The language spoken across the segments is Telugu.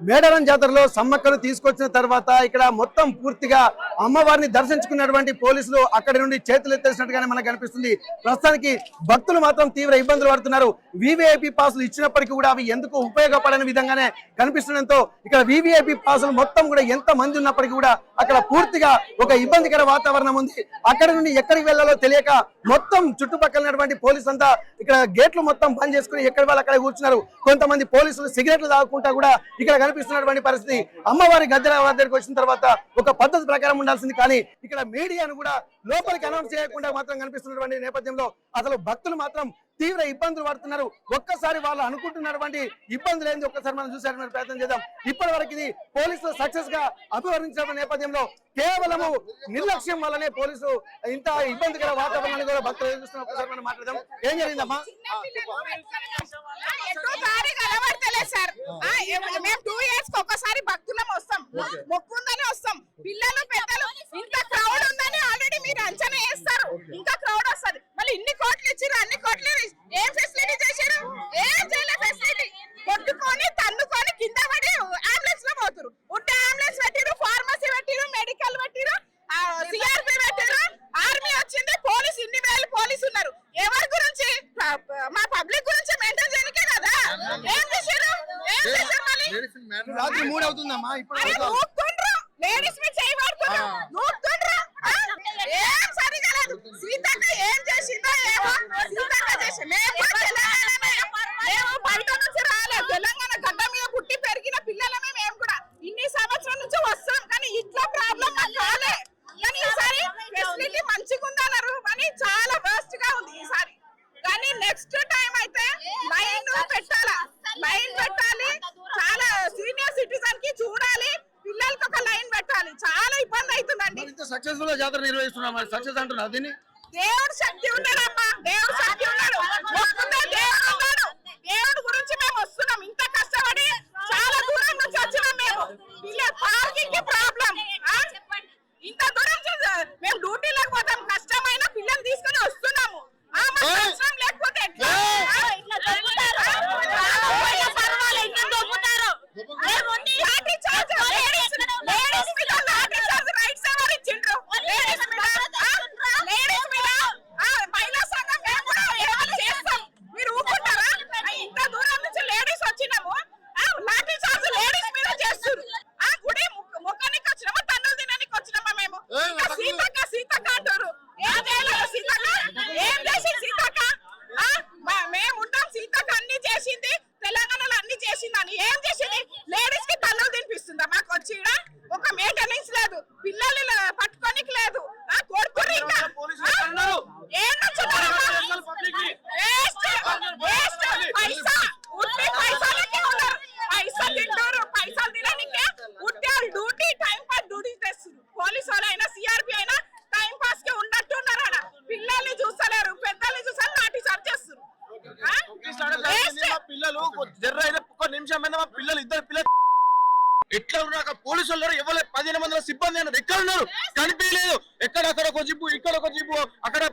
మేడారం జాతరలో సమ్మక్కను తీసుకొచ్చిన తర్వాత ఇక్కడ మొత్తం పూర్తిగా అమ్మవారిని దర్శించుకున్నటువంటి పోలీసులు అక్కడి నుండి చేతులు ఎత్తేసినట్టుగానే మనకు కనిపిస్తుంది. ప్రస్తుతానికి భక్తులు మాత్రం తీవ్ర ఇబ్బందులు పడుతున్నారు. వివిఐపి పాసులు ఇచ్చినప్పటికీ కూడా అవి ఎందుకు ఉపయోగపడని విధంగానే కనిపిస్తుండటంతో ఇక్కడ వివిఐపి పాసులు మొత్తం కూడా ఎంత మంది ఉన్నప్పటికీ కూడా అక్కడ పూర్తిగా ఒక ఇబ్బందికర వాతావరణం ఉంది. అక్కడి నుండి ఎక్కడికి వెళ్లాలో తెలియక మొత్తం చుట్టుపక్కల పోలీసు అంతా ఇక్కడ గేట్లు మొత్తం బంద్ చేసుకుని ఎక్కడి వాళ్ళు అక్కడ కూర్చున్నారు. కొంతమంది పోలీసులు సిగరెట్లు తాగుకుంటా కూడా ఇక్కడ కనిపిస్తున్నటువంటి పరిస్థితి. అమ్మవారి గద్దెల దగ్గరికి వచ్చిన తర్వాత ఒక పద్ధతి ప్రకారం ఉండాల్సింది, కానీ ఇక్కడ మీడియాను కూడా లోపలికి అనౌన్స్ చేయకుండా మాత్రం కనిపిస్తున్నటువంటి నేపథ్యంలో అసలు భక్తులు మాత్రం తీవ్ర ఇబ్బందులు పడుతున్నారు. ఒక్కసారి వాళ్ళు అనుకుంటున్నటువంటి ఇబ్బందులు ఏంది ఒక్కసారి మనం చూసేటువంటి ప్రయత్నం చేద్దాం. ఇప్పటి వరకు ఇది పోలీసులు సక్సెస్ గా అభివర్ణించిన నేపథ్యంలో కేవలము నిర్లక్ష్యం వల్లనే పోలీసులు ఇంత ఇబ్బందికర వాతావరణాన్ని కూడా భక్తులు ఎదుర్కొస్తున్న ఒకసారి మనం మాట్లాడదాం. ఏం జరిగిందమ్మా? మేము 2 years ఒకసారి భక్తులం వస్తాం, మొక్కుందని వస్తాం. పిల్లలు పెద్దలు ఇంత క్రౌడ్ ఉందని ఆల్రెడీ మీరు అంచనా వేస్తారు, ఇంకా క్రౌడ్ వస్తుంది. మళ్ళీ ఇన్ని కోట్లు ఇచ్చారు, అన్ని కోట్లు ఏం ఫెసిలిటీ చేశారు? ఏం చేయలే ఫెసిలిటీ. కొట్టుకొని తన్నుకొని కింద పడి అంబులెన్స్ లో పోతురు. ఉంటే అంబులెన్స్ పెట్టిరు, ఫార్మసీ పెట్టిరు, మెడికల్ పెట్టిరు, సిఆర్పి పెట్టిరు, ఆర్మీ వచ్చింది, పోలీసు ఇన్ని వేలు పోలీసు ఉన్నారు. ఎవరి గురించి? మా పబ్లిక్ గురించి మెయింటైన్ చేయడానికే కదా. ఏం చేశారు? ఏం చేశారు? మళ్ళీ రాత్రి 3 అవుతుందమ్మా. ఇప్పుడు లేడీస్ మీద చేయబడుతున్నారు, ఏం సరిగా లేదు. సీతక్క ఏం చేసిందో ఏమో, సీతక్క చేసి మేము బయట నుంచి రాలేదు. తెలంగాణ గడ్డ మీద పుట్టి పెరిగిన పిల్లలమే మేము కూడా. ఇన్ని సంవత్సరాల నుంచి వస్తాం, కానీ ఇట్లా ప్రాబ్లం మాకు రాలే. కానీ ఈసారి ఫెసిలిటీ మంచిగా ఉందన్నారు, కానీ చాలా వర్స్ట్ గా ఉంది ఈసారి. కానీ నెక్స్ట్ టైం అయితే లైన్ పెట్టాలా, లైన్ పెట్టాలి. చాలా సీనియర్ సిటిజన్ కి చూడాలి, పిల్లలకి ఒక లైన్ పెట్టాలి. చాలా ఇబ్బంది అవుతుందండి. సక్సెస్ఫుల్ గా జాతర నిర్వహిస్తున్నాం, సక్సెస్ అంటున్నారు. దీన్ని దేవుడు శక్తి ఉన్నాడమ్మా, దేవుడు శక్తి ఉన్నాడు, దేవుడు ఉన్నాడు. దేవుడు గురించి మేము వస్తున్నాం, ఇంత కష్టపడి చాలా దూరం నుంచి వచ్చినాం మేము. పార్కింగ్ కి ప్రాబ్లం, ఇంత దూరం మేము డ్యూటీలోకి పోతాం, కష్టమైన పిల్లలు తీసుకొని వస్తున్నాము. లేకపోతే ఎట్లా ఉన్నాక పోలీసులు ఎవరు 15 మంది సిబ్బంది అన్నారు, ఎక్కడ ఉన్నారు? కనిపించలేదు. ఎక్కడక్కడ ఒక జిప్పు, ఇక్కడ ఒక జిప్పు, అక్కడ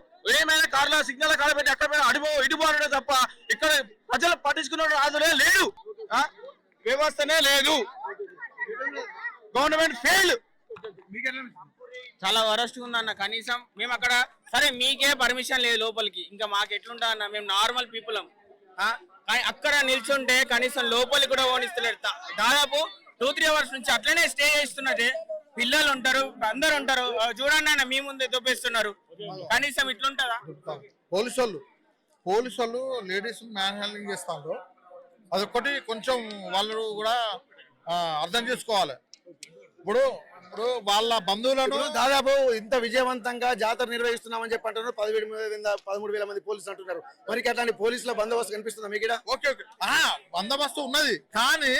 ఏమైనా కార్ల సిగ్నల్ కాడ పెట్టి అక్కడ అడిపో ఇడిపో అనడే తప్ప ఇక్కడ ప్రజలు పట్టించుకున్న రాజులే లేడు, వ్యవస్థనే లేదు. Government fail. చాలా వరస్ట్ ఉందన్న. కనీసం మేము అక్కడ సరే మీకే పర్మిషన్ లేదు లోపలికి, ఇంకా మాకు ఎట్లుంటా అన్న, మేము నార్మల్ పీపుల్. అక్కడ నిల్చుంటే కనీసం లోపలికి కూడా ఓనిస్తలేరు. దాదాపు 2-3 అవర్స్ నుంచి అట్లనే స్టే చేస్తున్నట్టే. పిల్లలు ఉంటారు, అందరు ఉంటారు, చూడండి అన్న మీ ముందే దొబ్బేస్తున్నారు. కనీసం ఇట్లుంటదా? పోలీసు వాళ్ళు లేడీస్ మ్యాన్ హ్యాండ్లింగ్ చేస్తారు. అదొకటి కొంచెం వాళ్ళు కూడా అర్థం చేసుకోవాలి. ఇప్పుడు వాళ్ళ బంధువులను దాదాపు ఇంత విజయవంతంగా జాతర నిర్వహిస్తున్నామని చెప్పి అంటున్నారు. 13,000 మంది పోలీసులు అంటున్నారు. మరి అట్లాంటి పోలీసుల బందోబస్తు కనిపిస్తుందా మీకు? ఓకే బందోబస్తు ఉన్నది, కానీ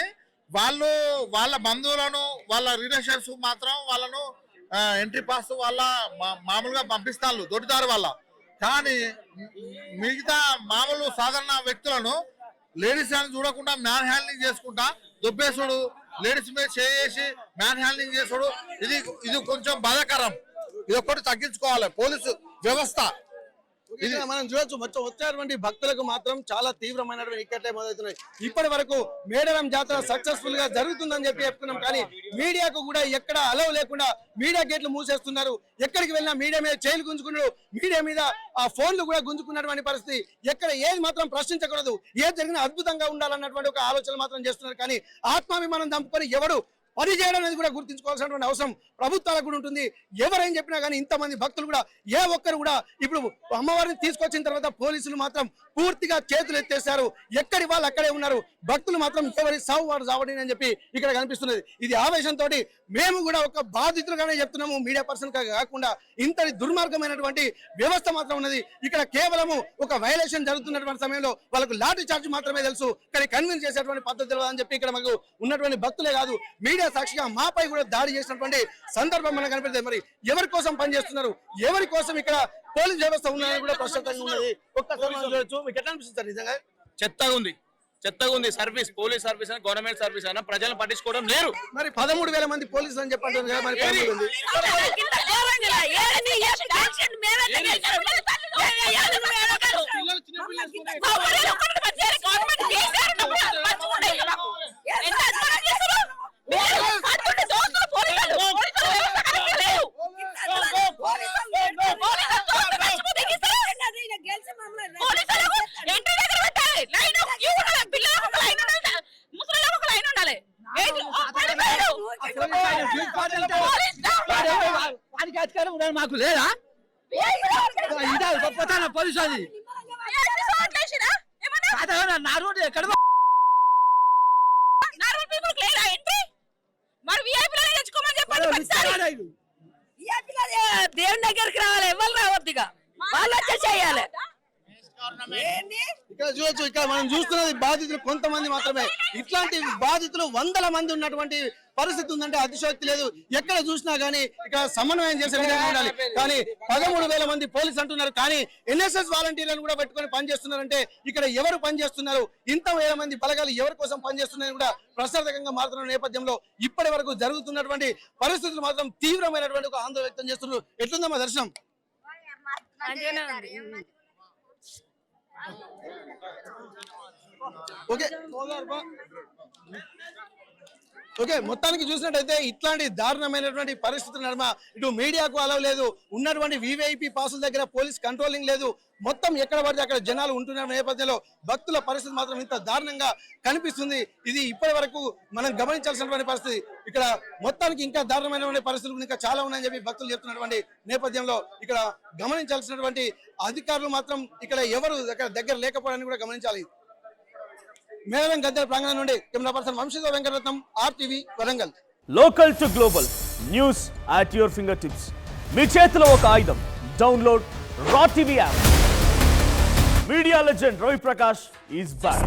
వాళ్ళ బంధువులను వాళ్ళ రిలేషన్స్ మాత్రం వాళ్ళను ఎంట్రీ పాస్ వాళ్ళ మామూలుగా పంపిస్తారు దొడ్డిదారు వల్ల. కానీ మిగతా మామూలు సాధారణ వ్యక్తులను లేడీస్ అని చూడకుండా మ్యాన్ హ్యాండ్లింగ్ చేసుకుంటా దొబ్బేసుడు, లేడీస్ మీద చేసి మ్యాన్ హ్యాండ్లింగ్ చేసుడు, ఇది కొంచెం బాధాకరం. ఇది ఒక్కటి తగ్గించుకోవాలి పోలీసు వ్యవస్థ. ఇక్కడ మనం చూడొచ్చు మొత్తం వచ్చేటువంటి భక్తులకు మాత్రం చాలా తీవ్రమైనటువంటి ఇక్కట్లే మొదలవుతున్నాయి. ఇప్పటి వరకు మేడారం జాతర సక్సెస్ఫుల్ గా జరుగుతుందని చెప్పి చెప్తున్నాం, కానీ మీడియాకు కూడా ఎక్కడ అలవ్ లేకుండా మీడియా గేట్లు మూసేస్తున్నారు. ఎక్కడికి వెళ్ళినా మీడియా మీద చైలు గుంజుకున్నారు, మీడియా మీద ఆ ఫోన్లు కూడా గుంజుకున్నటువంటి పరిస్థితి. ఎక్కడ ఏది మాత్రం ప్రశ్నించకూడదు, ఏది జరిగినా అద్భుతంగా ఉండాలన్నటువంటి ఒక ఆలోచన మాత్రం చేస్తున్నారు. కానీ ఆత్మాభిమానం చంపుకొని ఎవరు పని చేయడం అనేది కూడా గుర్తించుకోవాల్సినటువంటి అవసరం ప్రభుత్వాలకు కూడా ఉంటుంది. ఎవరేం చెప్పినా కానీ ఇంతమంది భక్తులు కూడా ఏ ఒక్కరు కూడా ఇప్పుడు అమ్మవారిని తీసుకొచ్చిన తర్వాత పోలీసులు మాత్రం పూర్తిగా చేతులు ఎత్తేస్తారు. ఎక్కడి వాళ్ళు అక్కడే ఉన్నారు, భక్తులు మాత్రం ఎవరి సావు వాడు సావడి అని చెప్పి ఇక్కడ కనిపిస్తున్నది. ఇది ఆవేశంతో మేము కూడా ఒక బాధితులుగానే చెప్తున్నాము, మీడియా పర్సన్ కాకుండా. ఇంతటి దుర్మార్గమైనటువంటి వ్యవస్థ మాత్రం ఉన్నది ఇక్కడ. కేవలము ఒక వైలేషన్ జరుగుతున్నటువంటి సమయంలో వాళ్ళకు లాఠీ చార్జ్ మాత్రమే తెలుసు, కానీ కన్విన్స్ చేసేటువంటి పద్ధతి తెలియదు అని చెప్పి ఇక్కడ మాకు ఉన్నటువంటి భక్తులే కాదు మీడియా సాక్షిగా మాపై కూడా దాడి చేసినటువంటి సందర్భం మనకు కనిపిస్తుంది. మరి ఎవరి కోసం పనిచేస్తున్నారు, ఎవరి కోసం ఇక్కడ పోలీస్ వ్యవస్థ ఉన్నదని కూడా ప్రశ్నంగా ఉన్నది. ఒక్కసారి మనం చూడొచ్చు. మీకు ఎట్లా అనిపిస్తుంది సార్ నిజంగా? చెత్తగా ఉంది సర్వీస్, పోలీస్ సర్వీస్ అయినా గవర్నమెంట్ సర్వీస్ అయినా ప్రజలను పట్టించుకోవడం లేరు. మరి 13,000 మంది పోలీసులు అని చెప్పంటారు కదా, మరి ప్రాబ్లం ఉంది. మాకు లేదా పోలీసు అది నా రోడ్డు ఎక్కడ దేవుని దగ్గరికి రావాలి, ఎవరు రావద్దుగా, వాళ్ళు వచ్చే చేయాలి. ఇక్కడ చూడొచ్చు, ఇక్కడ మనం చూస్తున్నది బాధితులు కొంతమంది మాత్రమే. ఇట్లాంటి బాధితులు 100 మంది ఉన్నటువంటి పరిస్థితి ఉందంటే అతిశయోక్తి లేదు. ఎక్కడ చూసినా గానీ ఇక్కడ సమన్వయం చేసే విధంగా ఉండాలి. కానీ 13,000 మంది పోలీసు అంటున్నారు, కానీ ఎన్ఎస్ఎస్ వాలంటీర్లను కూడా పెట్టుకొని పనిచేస్తున్నారంటే ఇక్కడ ఎవరు పనిచేస్తున్నారు, ఇంత వేల మంది బలగాలు ఎవరి కోసం పనిచేస్తున్నారని కూడా ప్రశ్నార్థకంగా మారుతున్న నేపథ్యంలో ఇప్పటి వరకు జరుగుతున్నటువంటి పరిస్థితులు మాత్రం తీవ్రమైనటువంటి ఒక ఆందోళన వ్యక్తం చేస్తున్నారు. ఎట్లుందమ్మా దర్శనం? ఓకే, మొత్తానికి చూసినట్టయితే ఇట్లాంటి దారుణమైనటువంటి పరిస్థితుల నడుమ ఇటు మీడియాకు అలవ్ లేదు, ఉన్నటువంటి వివిఐపి పాసుల దగ్గర పోలీస్ కంట్రోలింగ్ లేదు. మొత్తం ఎక్కడ పడితే అక్కడ జనాలు ఉంటున్న నేపథ్యంలో భక్తుల పరిస్థితి మాత్రం ఇంత దారుణంగా కనిపిస్తుంది. ఇది ఇప్పటి వరకు మనం గమనించాల్సినటువంటి పరిస్థితి. ఇక్కడ మొత్తానికి ఇంకా దారుణమైనటువంటి పరిస్థితులు ఇంకా చాలా ఉన్నాయని చెప్పి భక్తులు చెప్తున్నటువంటి నేపథ్యంలో ఇక్కడ గమనించాల్సినటువంటి అధికారులు మాత్రం ఇక్కడ ఎవరు దగ్గర లేకపోవడాన్ని కూడా గమనించాలి. మేడం గద్దెల ప్రాంగణం నుండి కెమెరా పర్సన్ వంశీతో Venkataratnam, RTV Warangal. Local to global news at your finger tips. మీ చేతిలో ఒక ఆయుధం. Download raw TV app. Media legend Ravi Prakash is back.